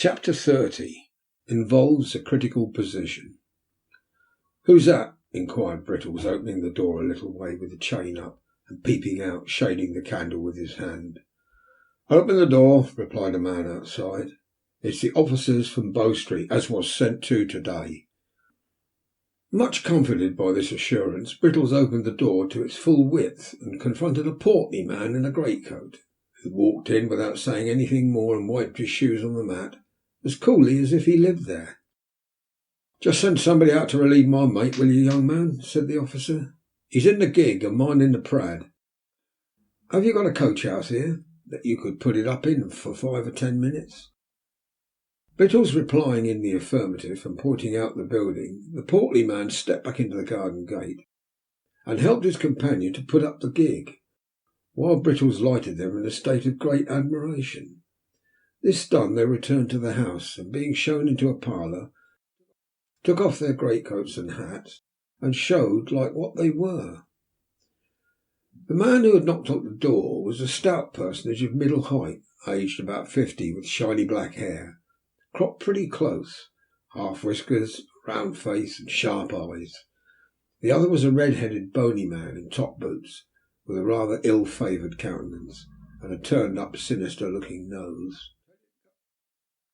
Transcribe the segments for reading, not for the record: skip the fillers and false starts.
Chapter 30 involves a critical position. "Who's that?" inquired Brittles, opening the door a little way with the chain up and peeping out, shading the candle with his hand. "Open the door," replied a man outside. "It's the officers from Bow Street as was sent to today." Much comforted by this assurance, Brittles opened the door to its full width and confronted a portly man in a greatcoat, who walked in without saying anything more and wiped his shoes on the mat as coolly as if he lived there. "Just send somebody out to relieve my mate, will you, young man?" said the officer. "He's in the gig and mine in the prad. Have you got a coach house here that you could put it up in for 5 or 10 minutes?" Brittles replying in the affirmative and pointing out the building, the portly man stepped back into the garden gate and helped his companion to put up the gig, while Brittles lighted them in a state of great admiration. This done, they returned to the house, and being shown into a parlour, took off their greatcoats and hats, and showed like what they were. The man who had knocked at the door was a stout personage of middle height, aged about 50, with shiny black hair, cropped pretty close, half whiskers, round face, and sharp eyes. The other was a red-headed, bony man in top boots, with a rather ill-favoured countenance and a turned-up, sinister-looking nose.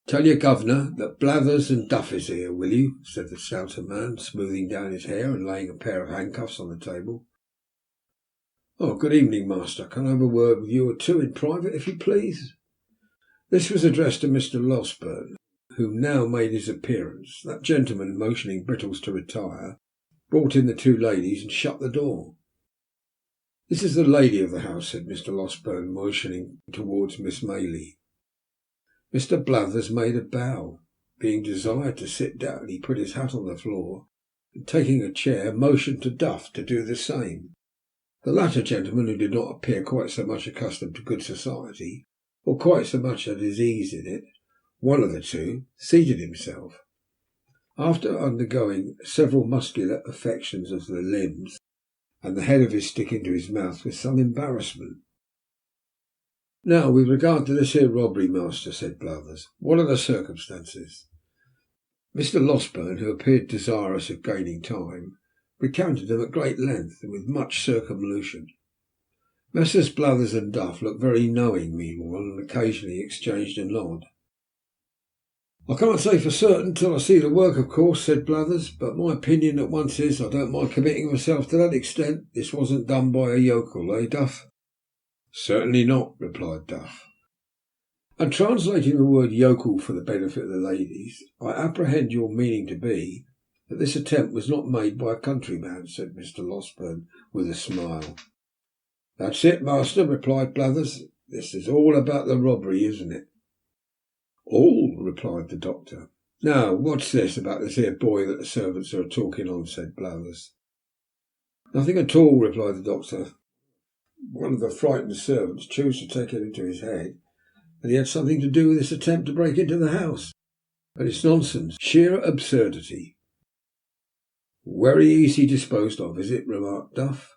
"Tell your governor that Blathers and Duff is here, will you?" said the stouter man, smoothing down his hair and laying a pair of handcuffs on the table. "Oh, good evening, master. Can I have a word with you or two in private, if you please?" This was addressed to Mr. Losberne, who now made his appearance. That gentleman, motioning Brittles to retire, brought in the two ladies and shut the door. "This is the lady of the house," said Mr. Losberne, motioning towards Miss Maylie. Mr. Blathers made a bow. Being desired to sit down, he put his hat on the floor, and taking a chair, motioned to Duff to do the same. The latter gentleman, who did not appear quite so much accustomed to good society, or quite so much at his ease in it, one of the two, seated himself. After undergoing several muscular affections of the limbs, and the head of his stick into his mouth with some embarrassment. "Now, with regard to this here robbery, master," said Blathers, "what are the circumstances?" Mr. Losberne, who appeared desirous of gaining time, recounted them at great length and with much circumlocution. Messrs. Blathers and Duff looked very knowing meanwhile, and occasionally exchanged a nod. "I can't say for certain till I see the work, of course," said Blathers, "but my opinion at once is I don't mind committing myself to that extent. This wasn't done by a yokel, eh, Duff?" "Certainly not," replied Duff. "And translating the word yokel for the benefit of the ladies, I apprehend your meaning to be that this attempt was not made by a countryman," said Mr. Losberne with a smile. "That's it, master," replied Blathers. "This is all about the robbery, isn't it?" "All," replied the doctor. "Now, what's this about this here boy that the servants are talking on?" said Blathers. "Nothing at all," replied the doctor. "One of the frightened servants chose to take it into his head that he had something to do with this attempt to break into the house. But it's nonsense, sheer absurdity." "Very easy disposed of, is it?" remarked Duff.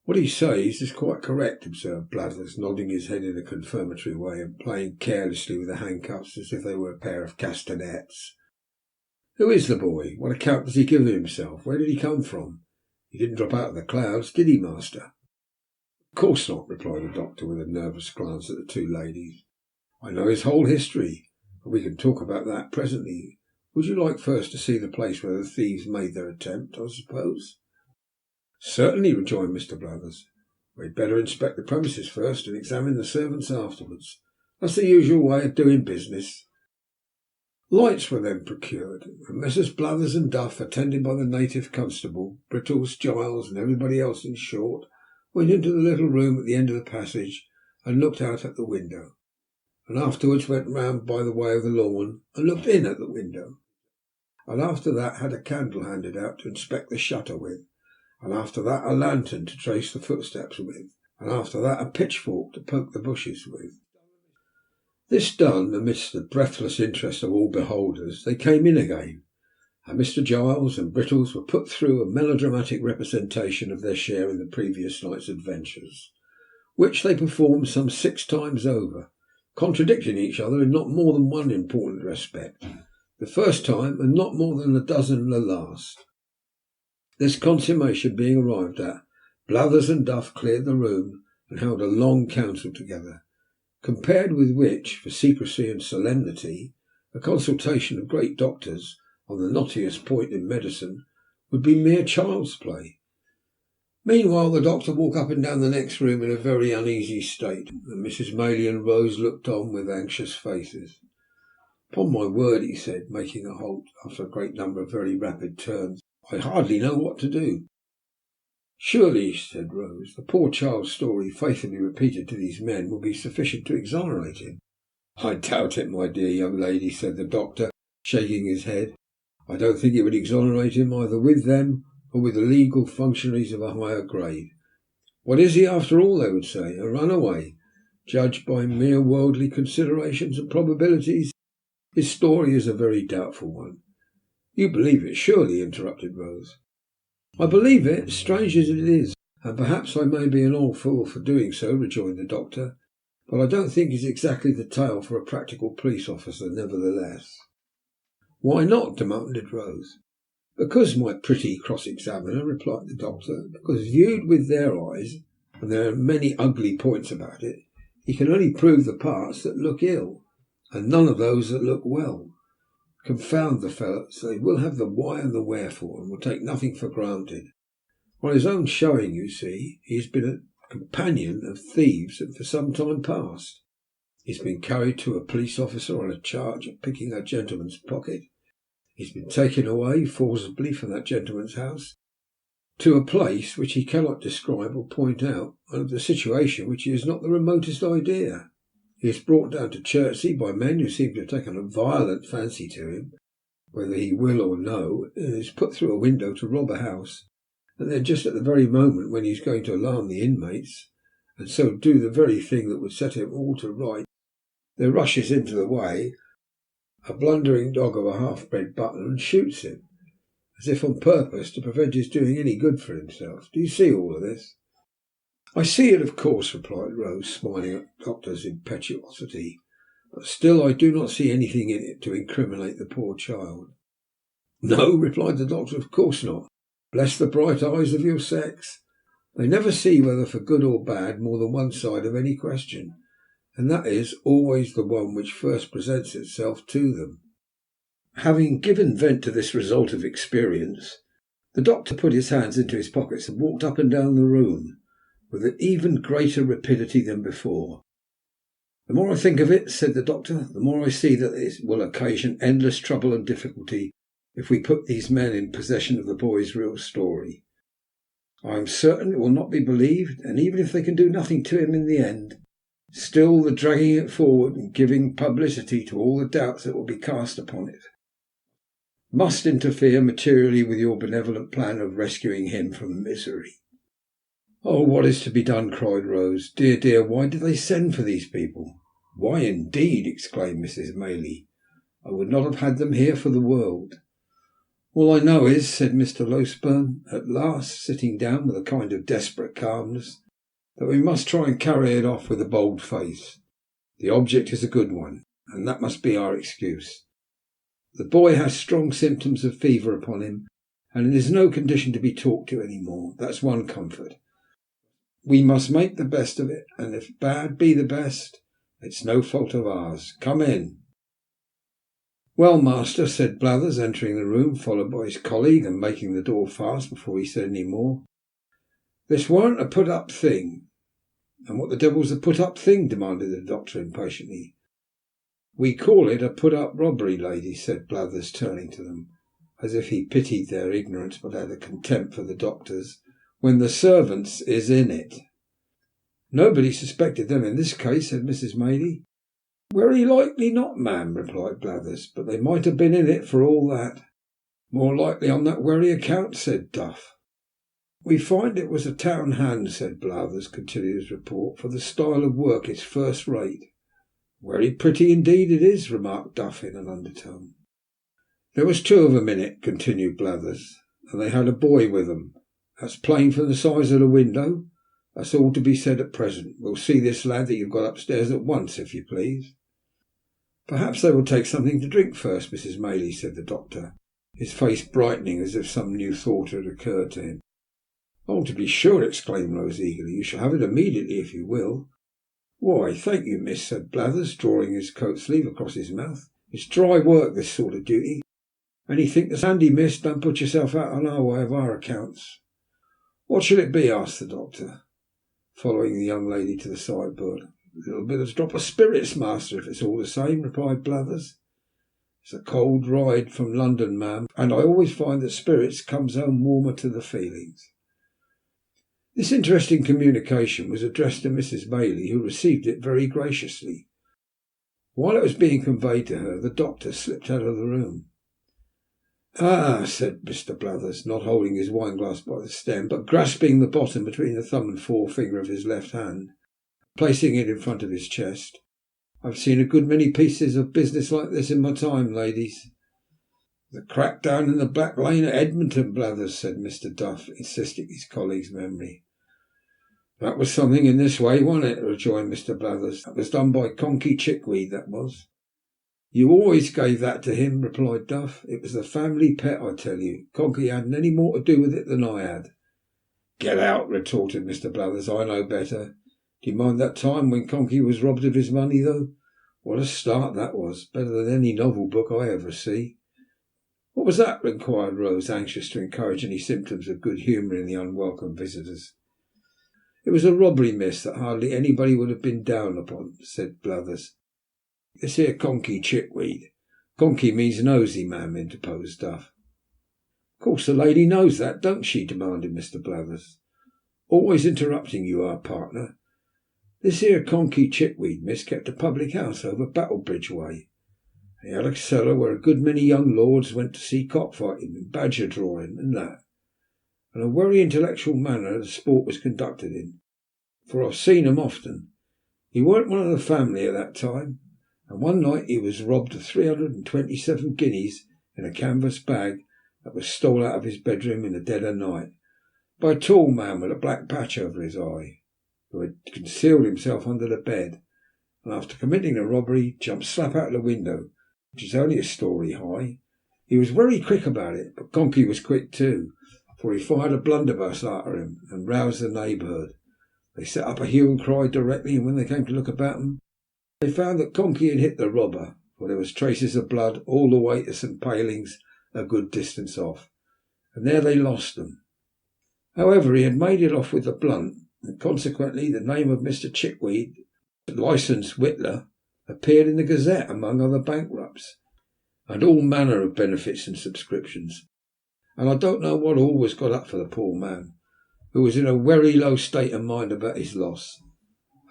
"What he says is quite correct," observed Blathers, nodding his head in a confirmatory way and playing carelessly with the handcuffs as if they were a pair of castanets. "Who is the boy? What account does he give of himself? Where did he come from? He didn't drop out of the clouds, did he, master?" "Of course not," replied the doctor with a nervous glance at the two ladies. "I know his whole history, but we can talk about that presently. Would you like first to see the place where the thieves made their attempt, I suppose?" "Certainly," rejoined Mr. Blathers. "We had better inspect the premises first and examine the servants afterwards. That's the usual way of doing business." Lights were then procured, and Messrs. Blathers and Duff, attended by the native constable, Brittles, Giles, and everybody else in short, went into the little room at the end of the passage and looked out at the window, and afterwards went round by the way of the lawn and looked in at the window, and after that had a candle handed out to inspect the shutter with, and after that a lantern to trace the footsteps with, and after that a pitchfork to poke the bushes with. This done, amidst the breathless interest of all beholders, they came in again, and Mr. Giles and Brittles were put through a melodramatic representation of their share in the previous night's adventures, which they performed some 6 times over, contradicting each other in not more than one important respect, the first time and not more than a dozen the last. This consummation being arrived at, Blathers and Duff cleared the room and held a long council together, compared with which, for secrecy and solemnity, a consultation of great doctors on the knottiest point in medicine would be mere child's play. Meanwhile, the doctor walked up and down the next room in a very uneasy state, and Mrs. Maylie and Rose looked on with anxious faces. "Upon my word," he said, making a halt after a great number of very rapid turns, "I hardly know what to do." "Surely," said Rose, "the poor child's story, faithfully repeated to these men, will be sufficient to exonerate him." "I doubt it, my dear young lady," said the doctor, shaking his head. "I don't think it would exonerate him either with them or with the legal functionaries of a higher grade. What is he after all, they would say? A runaway? Judged by mere worldly considerations and probabilities, his story is a very doubtful one." "You believe it, surely?" interrupted Rose. "I believe it, strange as it is, and perhaps I may be an old fool for doing so," rejoined the doctor, "but I don't think it's exactly the tale for a practical police officer, nevertheless." "Why not?" demanded Rose. "Because, my pretty cross-examiner," replied the doctor, "because viewed with their eyes, and there are many ugly points about it, he can only prove the parts that look ill, and none of those that look well. Confound the fellows, they will have the why and the wherefore, and will take nothing for granted. On his own showing, you see, he has been a companion of thieves for some time past. He has been carried to a police officer on a charge of picking a gentleman's pocket. He has been taken away forcibly from that gentleman's house to a place which he cannot describe or point out, and of the situation which he has not the remotest idea. He is brought down to Chertsey by men who seem to have taken a violent fancy to him, whether he will or no, and is put through a window to rob a house, and then just at the very moment when he is going to alarm the inmates, and so do the very thing that would set him all to right, there rushes into the way a blundering dog of a half-bred butler and shoots him, as if on purpose to prevent his doing any good for himself. Do you see all of this?" "I see it, of course," replied Rose, smiling at the doctor's impetuosity, "but still I do not see anything in it to incriminate the poor child." "No," replied the doctor, "of course not. Bless the bright eyes of your sex. They never see, whether for good or bad, more than one side of any question, and that is always the one which first presents itself to them." Having given vent to this result of experience, the doctor put his hands into his pockets and walked up and down the room with an even greater rapidity than before. "The more I think of it," said the doctor, "the more I see that it will occasion endless trouble and difficulty if we put these men in possession of the boy's real story. I am certain it will not be believed, and even if they can do nothing to him in the end, still the dragging it forward and giving publicity to all the doubts that will be cast upon it must interfere materially with your benevolent plan of rescuing him from misery." "Oh, what is to be done?" cried Rose. "Dear, dear, why did they send for these people?" "Why, indeed?" exclaimed Mrs. Maylie. "I would not have had them here for the world." "All I know is," said Mr. Losberne at last, sitting down with a kind of desperate calmness, "that we must try and carry it off with a bold face. The object is a good one, and that must be our excuse. The boy has strong symptoms of fever upon him, and is in no condition to be talked to any more. That's one comfort. We must make the best of it, and if bad be the best, it's no fault of ours. Come in." "Well, master," said Blathers, entering the room, followed by his colleague, and making the door fast before he said any more, "this warn't a put-up thing." "And what the devil's a put-up thing?" demanded the doctor impatiently. "We call it a put-up robbery, lady," said Blathers, turning to them, as if he pitied their ignorance but had a contempt for the doctor's, "when the servants is in it." "Nobody suspected them in this case," said Mrs. Maylie. "Very likely not, ma'am," replied Blathers, "but they might have been in it for all that." "More likely on that wery account," said Duff. "We find it was a town hand," said Blathers, continuing his report, "for the style of work is first rate." "Very pretty indeed it is," remarked Duff in an undertone. "There was two of 'em in it," continued Blathers, "and they had a boy with 'em. That's plain from the size of the window. That's all to be said at present. We'll see this lad that you've got upstairs at once, if you please." "Perhaps they will take something to drink first, Mrs. Maylie," said the doctor, his face brightening as if some new thought had occurred to him. "Oh, to be sure," exclaimed Rose eagerly. "You shall have it immediately, if you will." "Why, thank you, miss," said Blathers, drawing his coat sleeve across his mouth. "It's dry work, this sort of duty. Anything that's handy, miss. Don't put yourself out on our way of our accounts." "What shall it be?" asked the doctor, following the young lady to the sideboard. "A little bit of a drop of spirits, master, if it's all the same," replied Blathers. "It's a cold ride from London, ma'am, and I always find that spirits comes home warmer to the feelings." This interesting communication was addressed to Mrs. Maylie, who received it very graciously. While it was being conveyed to her, the doctor slipped out of the room. "Ah," said Mr. Blathers, not holding his wine glass by the stem, but grasping the bottom between the thumb and forefinger of his left hand, placing it in front of his chest. "I've seen a good many pieces of business like this in my time, ladies." "The crack down in the Black Lane at Edmonton, Blathers," said Mr. Duff, insisting his colleague's memory. "That was something in this way, wasn't it?" rejoined Mr. Blathers. "That was done by Conky Chickweed, that was." "You always gave that to him," replied Duff. "It was the family pet, I tell you. Conky hadn't any more to do with it than I had." "Get out," retorted Mr. Blathers. "I know better. Do you mind that time when Conky was robbed of his money, though? What a start that was. Better than any novel book I ever see." "What was that?" inquired Rose, anxious to encourage any symptoms of good humour in the unwelcome visitors. "It was a robbery, miss, that hardly anybody would have been down upon," said Blathers. "This here Conky Chickweed." "Conky means nosy, ma'am," interposed Duff. "Of course the lady knows that, don't she?" demanded Mr. Blathers. "Always interrupting you are, partner. This here Conky Chickweed, miss, kept a public house over Battlebridge way. He had a cellar where a good many young lords went to see cockfighting and badger drawing and that, and a very intellectual manner the sport was conducted in, for I've seen 'em often. He weren't one of the family at that time, and one night he was robbed of 327 guineas in a canvas bag that was stole out of his bedroom in the dead of night by a tall man with a black patch over his eye, who had concealed himself under the bed, and after committing the robbery jumped slap out of the window, which is only a story high. He was very quick about it, but Conky was quick too, for he fired a blunderbuss after him and roused the neighbourhood. They set up a hue and cry directly, and when they came to look about them, they found that Conky had hit the robber, for there was traces of blood all the way to St. Palings a good distance off, and there they lost them. However, he had made it off with the blunt, and consequently the name of Mr. Chickweed, licensed whittler, appeared in the Gazette among other bankrupts, and all manner of benefits and subscriptions, and I don't know what all was got up for the poor man, who was in a very low state of mind about his loss,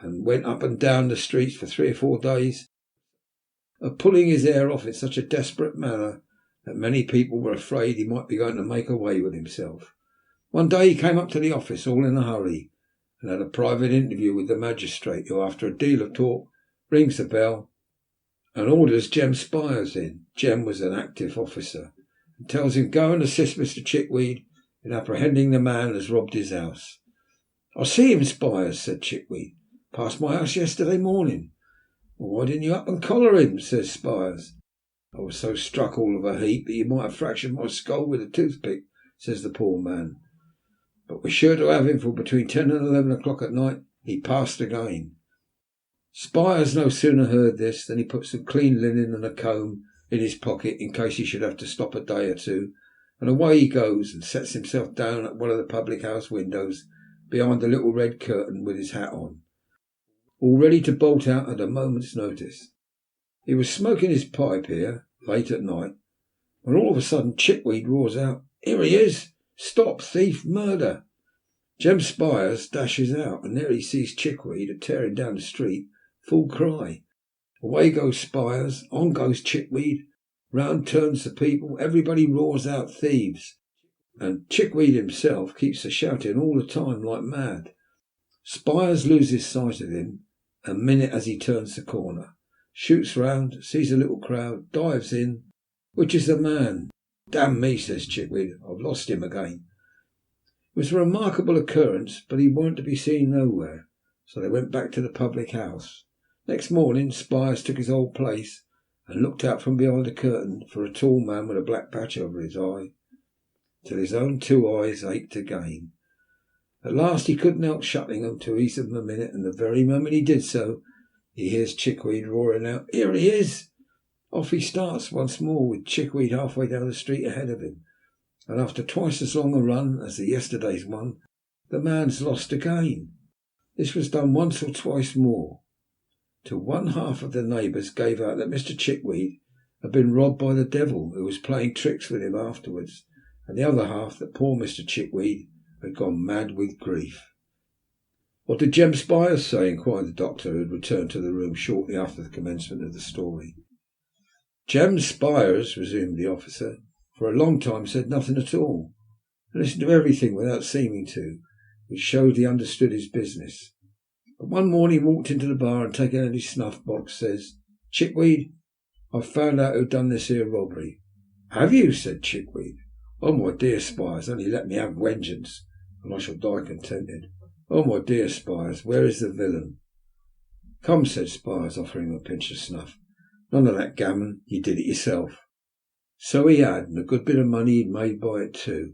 and went up and down the streets for 3 or 4 days, pulling his hair off in such a desperate manner that many people were afraid he might be going to make away with himself. One day he came up to the office all in a hurry, and had a private interview with the magistrate, who, after a deal of talk, rings the bell and orders Jem Spires in. Jem was an active officer, and tells him, "Go and assist Mr. Chickweed in apprehending the man who has robbed his house." "I see him, Spires," said Chickweed. "Passed my house yesterday morning." "Well, why didn't you up and collar him?" says Spires. "I was so struck all of a heap that you might have fractured my skull with a toothpick," says the poor man. "But we're sure to have him, for between 10 and 11 o'clock at night he passed again." Spires no sooner heard this than he put some clean linen and a comb in his pocket in case he should have to stop a day or two, and away he goes and sets himself down at one of the public house windows behind the little red curtain with his hat on, all ready to bolt out at a moment's notice. He was smoking his pipe here late at night, when all of a sudden Chickweed roars out, "Here he is! Stop, thief, murder!" Jem Spires dashes out, and there he sees Chickweed a-tearing down the street, full cry. Away goes Spires, on goes Chickweed, round turns the people, everybody roars out thieves, and Chickweed himself keeps a shouting all the time like mad. Spires loses sight of him a minute as he turns the corner, shoots round, sees a little crowd, dives in. "Which is the man?" "Damn me," says Chickweed, "I've lost him again." was a remarkable occurrence, but he weren't to be seen nowhere, so they went back to the public house. Next morning Spires took his old place and looked out from behind the curtain for a tall man with a black patch over his eye, till his own two eyes ached again. At last he couldn't help shutting them to ease them a minute, and the very moment he did so, he hears Chickweed roaring out, "Here he is!" Off he starts once more, with Chickweed halfway down the street ahead of him, and after twice as long a run as the yesterday's one, the man's lost again. This was done once or twice more, till one half of the neighbours gave out that Mr. Chickweed had been robbed by the devil, who was playing tricks with him afterwards, and the other half that poor Mr. Chickweed had gone mad with grief. "What did Jem Spires say?" inquired the doctor, who had returned to the room shortly after the commencement of the story. "Jem Spires," resumed the officer, "for a long time said nothing at all, and listened to everything without seeming to, which showed he understood his business. But one morning he walked into the bar and, taking out his snuff box, says, 'Chickweed, I've found out who done this here robbery.' 'Have you?' said Chickweed. 'Oh, my dear Spires, only let me have vengeance, and I shall die contented. Oh, my dear Spires, where is the villain?' 'Come,' said Spires, offering him a pinch of snuff. 'None of that gammon. You did it yourself.' So he had, and a good bit of money he'd made by it too,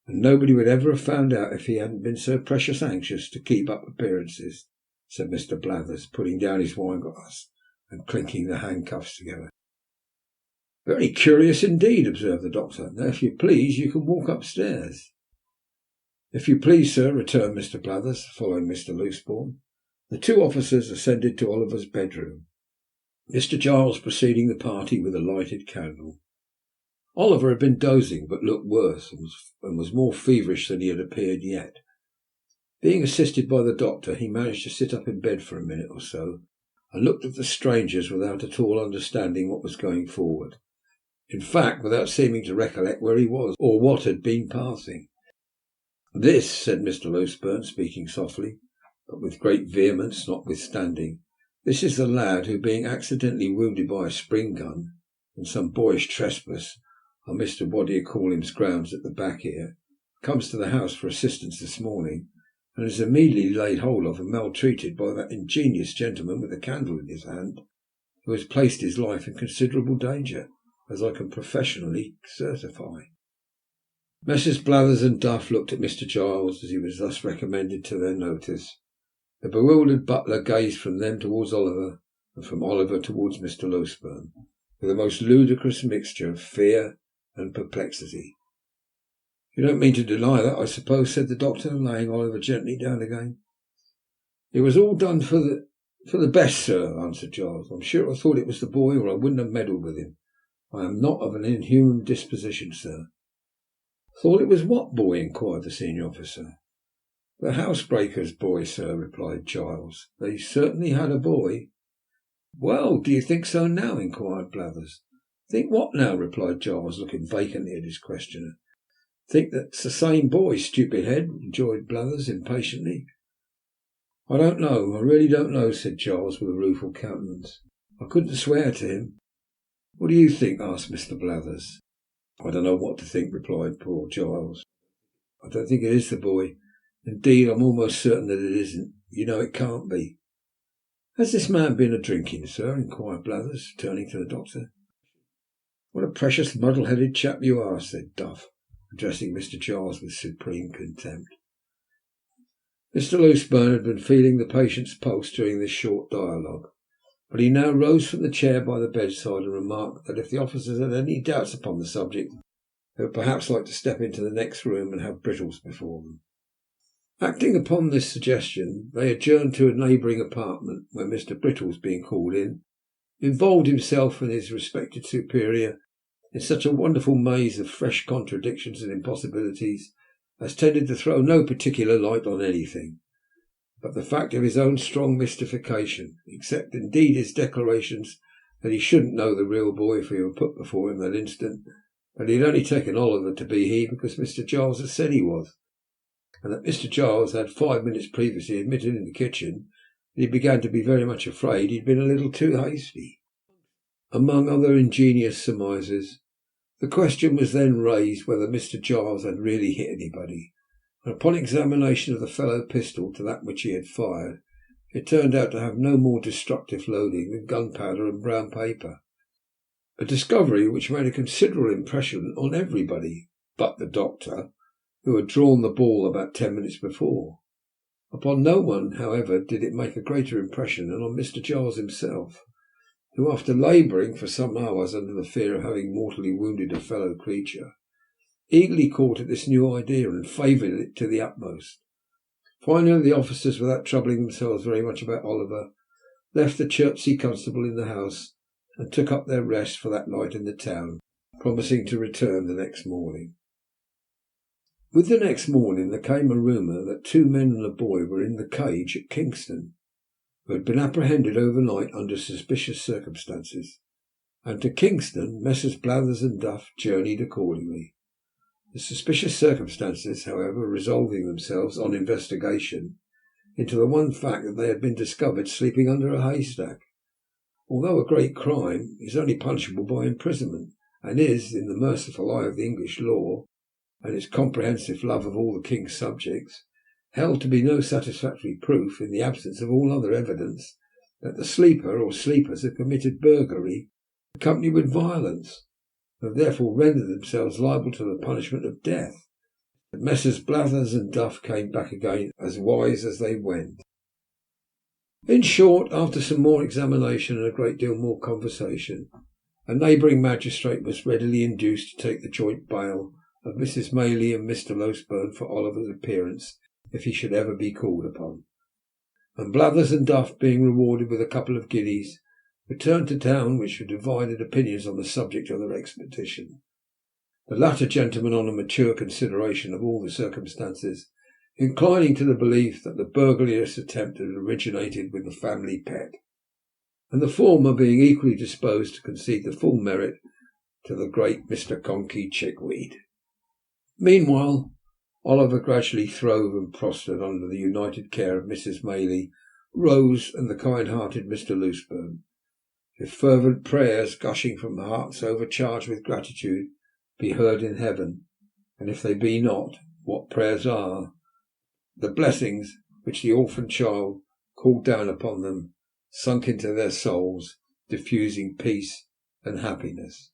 and nobody would ever have found out if he hadn't been so precious anxious to keep up appearances," said Mr. Blathers, putting down his wine glass and clinking the handcuffs together. "Very curious indeed," observed the doctor. "Now, if you please, you can walk upstairs." "If you please, sir," returned Mr. Blathers, following Mr. Losberne. The two officers ascended to Oliver's bedroom, Mr. Giles preceding the party with a lighted candle. Oliver had been dozing, but looked worse, and was more feverish than he had appeared yet. Being assisted by the doctor, he managed to sit up in bed for a minute or so, and looked at the strangers without at all understanding what was going forward. In fact, without seeming to recollect where he was, or what had been passing. "This," said Mr. Losberne, speaking softly, but with great vehemence notwithstanding, "this is the lad who, being accidentally wounded by a spring gun in some boyish trespass on Mr. What-do-you-call-him's grounds at the back here, comes to the house for assistance this morning, and is immediately laid hold of and maltreated by that ingenious gentleman with a candle in his hand, who has placed his life in considerable danger, as I can professionally certify." Messrs. Blathers and Duff looked at Mr. Giles as he was thus recommended to their notice. The bewildered butler gazed from them towards Oliver, and from Oliver towards Mr. Losberne, with a most ludicrous mixture of fear and perplexity. "You don't mean to deny that, I suppose?" said the doctor, laying Oliver gently down again. "It was all done for the best, sir," answered Giles. "I'm sure I thought it was the boy, or I wouldn't have meddled with him. I am not of an inhuman disposition, sir." "Thought it was what boy?" inquired the senior officer. "The housebreaker's boy, sir," replied Giles. "They certainly had a boy." "Well, do you think so now?" inquired Blathers. "Think what now?" replied Giles, looking vacantly at his questioner. "Think that's the same boy, stupid head," rejoined Blathers impatiently. "I don't know. I really don't know," said Giles with a rueful countenance. "I couldn't swear to him." "What do you think?" asked Mr. Blathers. "I don't know what to think," replied poor Giles. "I don't think it is the boy. Indeed, I'm almost certain that it isn't. You know it can't be." "Has this man been a drinking, sir?" inquired Blathers, turning to the doctor. "What a precious muddle-headed chap you are," said Duff, addressing Mr. Giles with supreme contempt. Mr. Losberne had been feeling the patient's pulse during this short dialogue, but he now rose from the chair by the bedside and remarked that if the officers had any doubts upon the subject, they would perhaps like to step into the next room and have Brittles before them. Acting upon this suggestion, they adjourned to a neighbouring apartment, where Mr. Brittles, being called in, involved himself and his respected superior in such a wonderful maze of fresh contradictions and impossibilities as tended to throw no particular light on anything but the fact of his own strong mystification, except indeed his declarations that he shouldn't know the real boy if he were put before him that instant, that he had only taken Oliver to be he because Mr. Giles had said he was, and that Mr. Giles had 5 minutes previously admitted in the kitchen that he began to be very much afraid he had been a little too hasty. Among other ingenious surmises, the question was then raised whether Mr. Giles had really hit anybody, and upon examination of the fellow pistol to that which he had fired, it turned out to have no more destructive loading than gunpowder and brown paper, a discovery which made a considerable impression on everybody but the doctor, who had drawn the ball about 10 minutes before. Upon no one, however, did it make a greater impression than on Mr. Giles himself, who, after labouring for some hours under the fear of having mortally wounded a fellow creature, eagerly caught at this new idea and favoured it to the utmost. Finally, the officers, without troubling themselves very much about Oliver, left the Chertsey constable in the house and took up their rest for that night in the town, promising to return the next morning. With the next morning there came a rumour that 2 men and a boy were in the cage at Kingston, who had been apprehended overnight under suspicious circumstances, and to Kingston Messrs. Blathers and Duff journeyed accordingly. The suspicious circumstances, however, resolving themselves on investigation into the one fact that they had been discovered sleeping under a haystack. Although a great crime is only punishable by imprisonment, and is, in the merciful eye of the English law and its comprehensive love of all the king's subjects, held to be no satisfactory proof, in the absence of all other evidence, that the sleeper or sleepers had committed burglary accompanied with violence, and have therefore rendered themselves liable to the punishment of death. But Messrs. Blathers and Duff came back again as wise as they went. In short, after some more examination and a great deal more conversation, a neighbouring magistrate was readily induced to take the joint bail of Mrs. Maylie and Mr. Losberne for Oliver's appearance if he should ever be called upon, and Blathers and Duff, being rewarded with a couple of guineas, returned to town, which were divided opinions on the subject of their expedition, the latter gentleman, on a mature consideration of all the circumstances, inclining to the belief that the burglarious attempt had originated with the family pet, and the former being equally disposed to concede the full merit to the great Mr. Conkey Chickweed. Meanwhile, Oliver gradually throve and prospered under the united care of Mrs. Maylie, Rose, and the kind-hearted Mr. Losberne. If fervent prayers, gushing from hearts overcharged with gratitude, be heard in heaven, and if they be not, what prayers are, the blessings which the orphan child called down upon them sunk into their souls, diffusing peace and happiness.